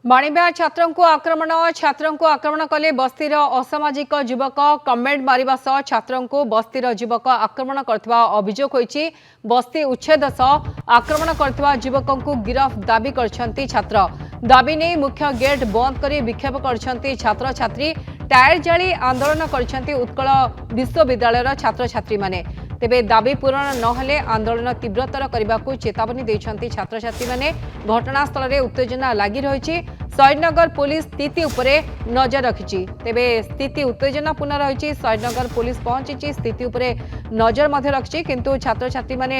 बाणीबिहार छात्रों को आक्रमण कले बस्तीर असामाजिक युवक कमेंट मारिबा सह छात्रों को बस्तीर युवक आक्रमण करथिबा अभियोग होईछि। बस्ती उच्छेद सह आक्रमण करथिबा युवकों को गिरफ दाबी करछंती छात्र। दाबी नहीं मुख्य गेट बंद करी विक्षेप करछंती छात्र छात्री। टायर जाली आंदोलन करछंती उत्कल विश्वविद्यालय छात्र छात्री माने। तेबे दाबी पूरण नहले आंदोलन तीव्रतर करने को चेतावनी देछंती छात्र छात्री माने। घटनास्थल में उत्तेजना लगी रही। शहीदनगर पुलिस स्थिति उपरे नजर रखिछि। तेबे स्थिति उत्तेजनापूर्ण रही। शहीदनगर पुलिस पहुंची स्थिति उपरे नजर मध्य रखिछि। किंतु छात्र छात्री माने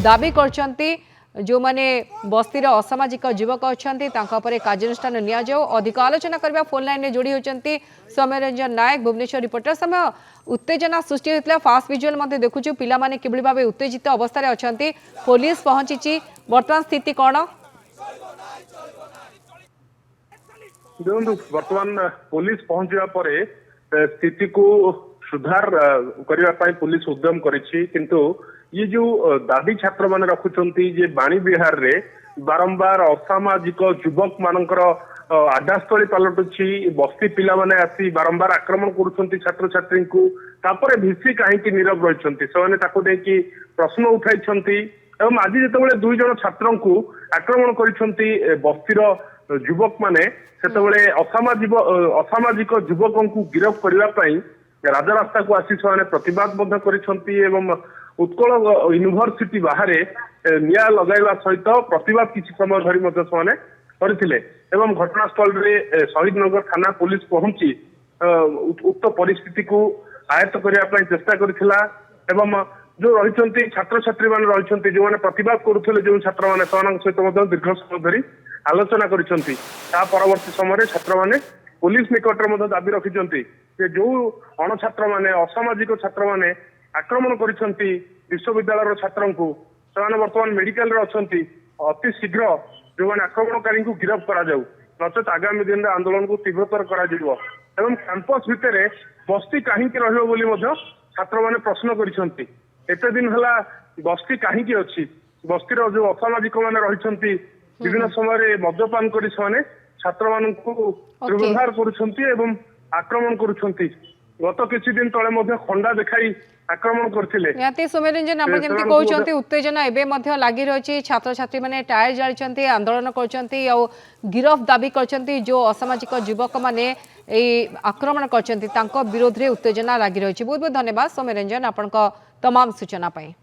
दाबी करछंती जो माने बस्तीर असामाजिक युवक अच्छा कार्यानुष्ठान निया जाओ। अधिक आलोचना करबा फोन लाइन में जोड़ी होचंती सौम्य रंजन नायक भुवनेश्वर रिपोर्टर। समय उत्तेजना सृष्टि होता फास्ट विजुअल मध्य देखुचु पिला माने किबळी भाबे उत्तेजित अवस्था अच्छा। पुलिस पहुंची वर्तमान स्थिति कौन? वर्तमान पुलिस पहुंचवा परे स्थिति को सुधार करने पुलिस उद्यम करिछि। किंतु ये जो दाबी छात्र माने रखुचंती जे बाणी बिहार रे बारंबार असामाजिक युवक मानकर आडास्थली पलटुछि। बस्ती पिला माने आसी बारंबार आक्रमण करुछंती छात्र छात्री को। तापरे भिसी काहेकि नीरव रहिछंती सेमाने ताको देखि प्रश्न उठाइछंती। एवं आज जेतेबेले दुई जण छात्रन को आक्रमण करिछंती बस्तीर युवक माने सेतेबेले असामाजिक युवकों को गिरफ करबा पई राजरास्ता को आसी सेमाने प्रतिवाद मध्य करिछंती। एवं उत्कल यूनिवर्सिटी बाहर निया लगाइबा सहित प्रतिवाद किसी समय धरी मध्य सेमाने करथिले। एवं घटनास्थल रे शहीदनगर थाना पुलिस पहुंची उक्त परिस्थिति को आयत्त करने पई चेष्टा करथिला। एवं जो रही छात्र छात्री मान रही जो मैंने प्रतिवाद करुले जो छात्र मैंने सहित दीर्घ समय धरी आलोचना करिसेंती। परवर्ती समय छात्र मैंने पुलिस निकट में दाबी रखिंट जो अणछात्र मैंने असामाजिक छात्र मैंने आक्रमण करिसेंती विश्वविद्यालय छात्र को से बर्तमान मेडिकल अच्छा। अति शीघ्र जो मैंने आक्रमणकारी को गिरफ्त करा जाऊ नचेत आगामी दिन में आंदोलन को तीव्रतर करा जिवो। एवं कैंपस भितर बस्ती कहीं रही छात्र मैंने प्रश्न करिसेंती। एते दिन हला बस्ती कहीं अच्छी बस्तीर जो असामाजिक मैंने रही विभिन्न समय मद्यपान कर छात्र मान दुर्व्यवहार कर आक्रमण करुछंती। गत किछि दिन तले खंडा देखाई आक्रमण करथिले। सौम्यरंजन आप जमती कहउछंती उत्तेजना एबे मध्य लागि रही। छात्र छात्री माने टायर जालिछंती आंदोलन करछंती और गिरफ दाबी करछंती। जो असामाजिक युवक माने आक्रमण करछंती तांको विरोध रे उत्तेजना लागि रही। बहुत बहुत धन्यवाद सौम्यरंजन आपनका तमाम सूचना पाई।